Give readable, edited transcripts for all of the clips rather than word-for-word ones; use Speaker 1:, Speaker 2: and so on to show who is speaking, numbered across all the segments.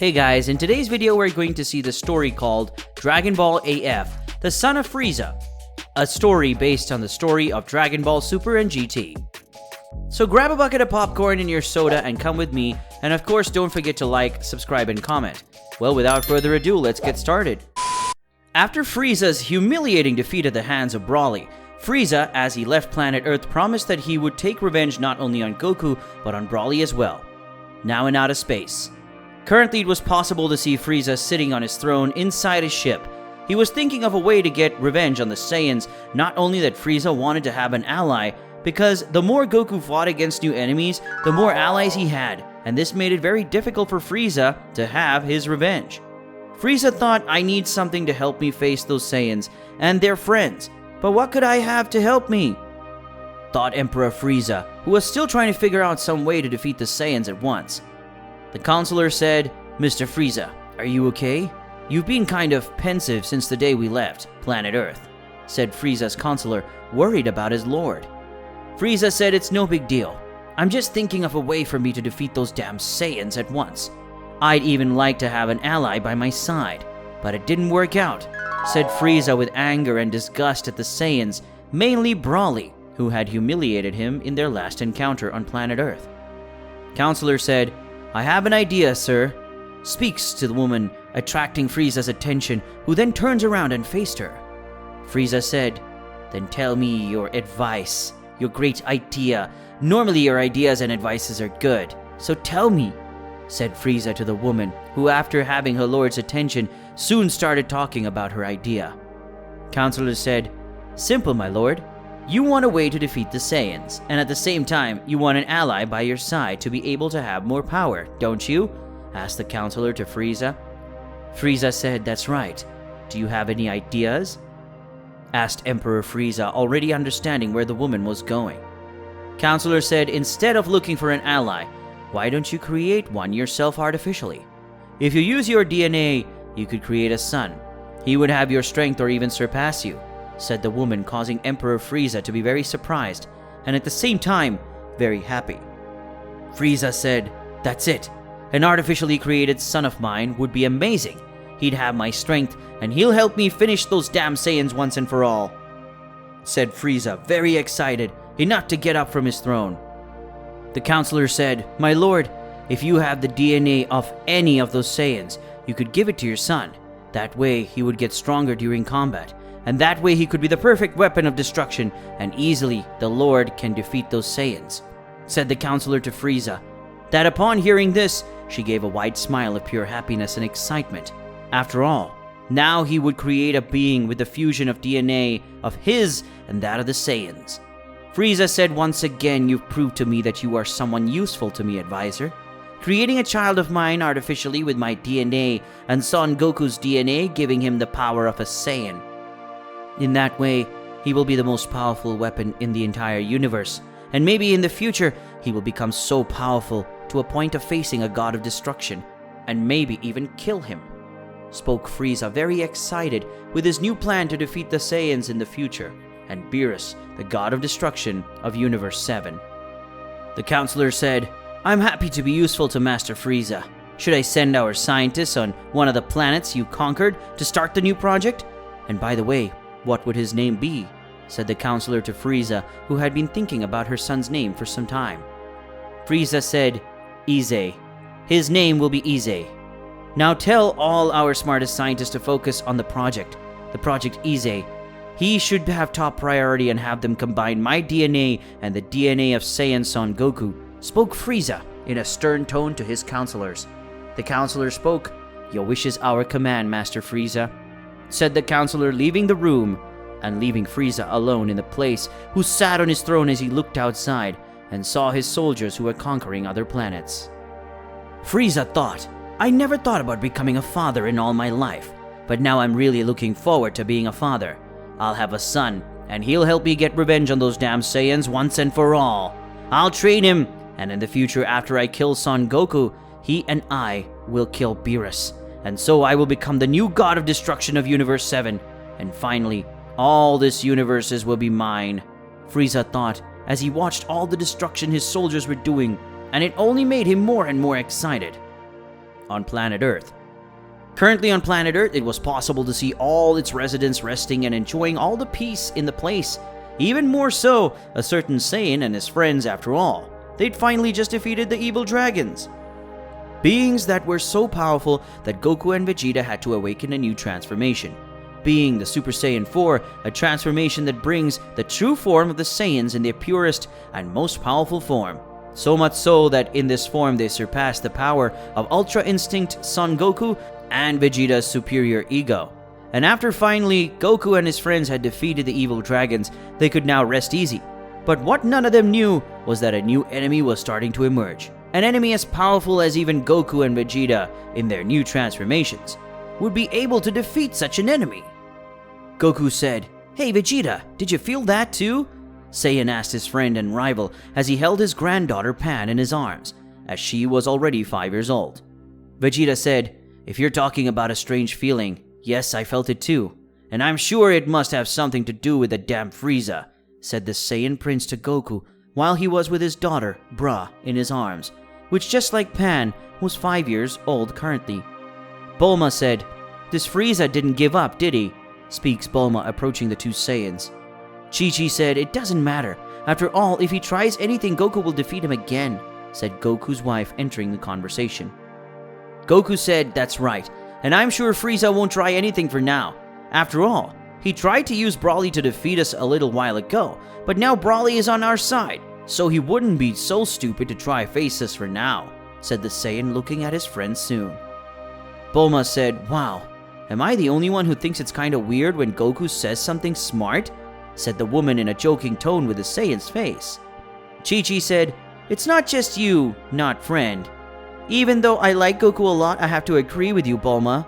Speaker 1: Hey guys, in today's video we're going to see the story called Dragon Ball AF, the Son of Frieza, a story based on the story of Dragon Ball Super and GT. So grab a bucket of popcorn and your soda and come with me, and of course don't forget to like, subscribe, and comment. Well, without further ado, let's get started. After Frieza's humiliating defeat at the hands of Broly, Frieza, as he left planet Earth, promised that he would take revenge not only on Goku, but on Broly as well. Now in outer space. Currently, it was possible to see Frieza sitting on his throne inside his ship. He was thinking of a way to get revenge on the Saiyans, not only that Frieza wanted to have an ally, because the more Goku fought against new enemies, the more allies he had, and this made it very difficult for Frieza to have his revenge. Frieza thought, I need something to help me face those Saiyans and their friends, but what could I have to help me? Thought Emperor Frieza, who was still trying to figure out some way to defeat the Saiyans at once. The counselor said, Mr. Frieza, are you okay? You've been kind of pensive since the day we left planet Earth, said Frieza's counselor, worried about his lord. Frieza said it's no big deal. I'm just thinking of a way for me to defeat those damn Saiyans at once. I'd even like to have an ally by my side, but it didn't work out, said Frieza with anger and disgust at the Saiyans, mainly Broly, who had humiliated him in their last encounter on planet Earth. Counselor said, I have an idea, sir, speaks to the woman, attracting Frieza's attention, who then turns around and faced her. Frieza said, then tell me your advice, your great idea. Normally your ideas and advices are good, so tell me, said Frieza to the woman, who after having her lord's attention, soon started talking about her idea. Counselor said, simple, my lord. You want a way to defeat the Saiyans, and at the same time, you want an ally by your side to be able to have more power, don't you? Asked the counselor to Frieza. Frieza said, that's right. Do you have any ideas? Asked Emperor Frieza, already understanding where the woman was going. Counselor said, instead of looking for an ally, why don't you create one yourself artificially? If you use your DNA, you could create a son. He would have your strength or even surpass you, said the woman, causing Emperor Frieza to be very surprised and at the same time very happy. Frieza said, that's it. An artificially created son of mine would be amazing. He'd have my strength and he'll help me finish those damn Saiyans once and for all, said Frieza, very excited, enough to get up from his throne. The counselor said, my lord, if you have the DNA of any of those Saiyans, you could give it to your son. That way he would get stronger during combat, and that way he could be the perfect weapon of destruction, and easily the Lord can defeat those Saiyans, said the counselor to Frieza. That upon hearing this, she gave a wide smile of pure happiness and excitement. After all, now he would create a being with the fusion of DNA of his and that of the Saiyans. Frieza said, once again, you've proved to me that you are someone useful to me, advisor. Creating a child of mine artificially with my DNA and Son Goku's DNA, giving him the power of a Saiyan. In that way, he will be the most powerful weapon in the entire universe, and maybe in the future, he will become so powerful to a point of facing a god of destruction, and maybe even kill him, spoke Frieza, very excited with his new plan to defeat the Saiyans in the future, and Beerus, the god of destruction of Universe 7. The counselor said, I'm happy to be useful to Master Frieza. Should I send our scientists on one of the planets you conquered to start the new project? And by the way, what would his name be? Said the counselor to Frieza, who had been thinking about her son's name for some time. Frieza said, Ize. His name will be Ize. Now tell all our smartest scientists to focus on the Project Ize. He should have top priority and have them combine my DNA and the DNA of Saiyan Son Goku, spoke Frieza in a stern tone to his counselors. The counselor spoke, your wish is our command, Master Frieza, said the counselor, leaving the room and leaving Frieza alone in the place, who sat on his throne as he looked outside and saw his soldiers who were conquering other planets. Frieza thought, I never thought about becoming a father in all my life, but now I'm really looking forward to being a father. I'll have a son, and he'll help me get revenge on those damn Saiyans once and for all. I'll train him, and in the future after I kill Son Goku, he and I will kill Beerus. And so I will become the new god of destruction of Universe 7. And finally, all this universes will be mine, Frieza thought as he watched all the destruction his soldiers were doing, and it only made him more and more excited. on planet Earth. Currently on planet Earth, it was possible to see all its residents resting and enjoying all the peace in the place. Even more so, a certain Saiyan and his friends after all. They'd finally just defeated the evil dragons. Beings that were so powerful that Goku and Vegeta had to awaken a new transformation. Being the Super Saiyan 4, a transformation that brings the true form of the Saiyans in their purest and most powerful form. So much so that in this form they surpass the power of Ultra Instinct Son Goku and Vegeta's superior ego. And after finally Goku and his friends had defeated the evil dragons, they could now rest easy. But what none of them knew was that a new enemy was starting to emerge. An enemy as powerful as even Goku and Vegeta in their new transformations would be able to defeat such an enemy. Goku said, "Hey Vegeta, did you feel that too?" Saiyan asked his friend and rival as he held his granddaughter Pan in his arms, as she was already 5 years old. Vegeta said, "If you're talking about a strange feeling, yes, I felt it too. And I'm sure it must have something to do with the damn Frieza," said the Saiyan prince to Goku while he was with his daughter, Bra, in his arms, which just like Pan, was 5 years old currently. Bulma said, "This Frieza didn't give up, did he?" speaks Bulma approaching the two Saiyans. Chi-Chi said, "It doesn't matter. After all, if he tries anything, Goku will defeat him again," said Goku's wife entering the conversation. Goku said, "That's right, and I'm sure Frieza won't try anything for now. After all, he tried to use Broly to defeat us a little while ago, but now Broly is on our side, so he wouldn't be so stupid to try face us for now," said the Saiyan looking at his friend soon. Bulma said, "Wow, am I the only one who thinks it's kinda weird when Goku says something smart?" said the woman in a joking tone with the Saiyan's face. Chi-Chi said, "It's not just you, not friend. Even though I like Goku a lot, I have to agree with you, Bulma."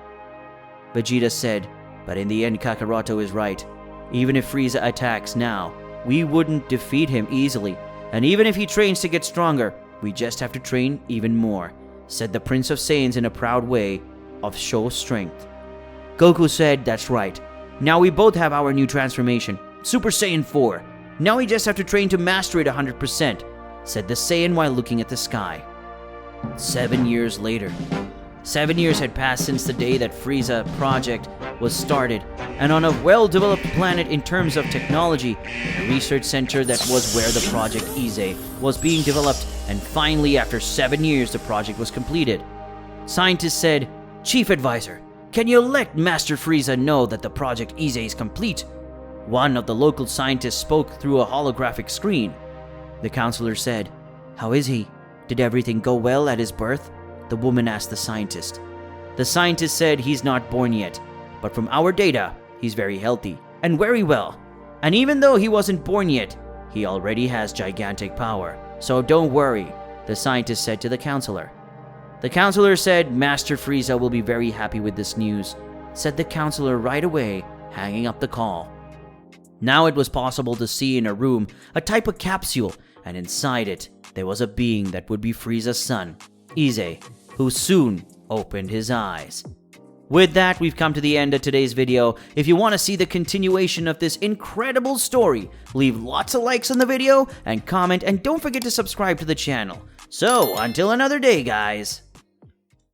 Speaker 1: Vegeta said, "But in the end, Kakaroto is right. Even if Frieza attacks now, we wouldn't defeat him easily. And even if he trains to get stronger, we just have to train even more," said the Prince of Saiyans in a proud way of show strength. Goku said, "That's right. Now we both have our new transformation, Super Saiyan 4. Now we just have to train to master it 100%, said the Saiyan while looking at the sky. 7 years later. 7 years had passed since the day that Frieza project was started, and on a well-developed planet in terms of technology, a research center that was where the Project Ize was being developed, and finally after 7 years the project was completed. Scientists said, "Chief Advisor, can you let Master Frieza know that the Project Ize is complete?" One of the local scientists spoke through a holographic screen. The counselor said, "How is he? Did everything go well at his birth?" The woman asked the scientist. The scientist said he's not born yet, but from our data, he's very healthy and very well. And even though he wasn't born yet, he already has gigantic power. So don't worry, the scientist said to the counselor. The counselor said Master Frieza will be very happy with this news, said the counselor right away, hanging up the call. Now it was possible to see in a room a type of capsule, and inside it, there was a being that would be Frieza's son, Ize, who soon opened his eyes. With that, we've come to the end of today's video. If you want to see the continuation of this incredible story, leave lots of likes on the video and comment, and don't forget to subscribe to the channel. So, until another day, guys.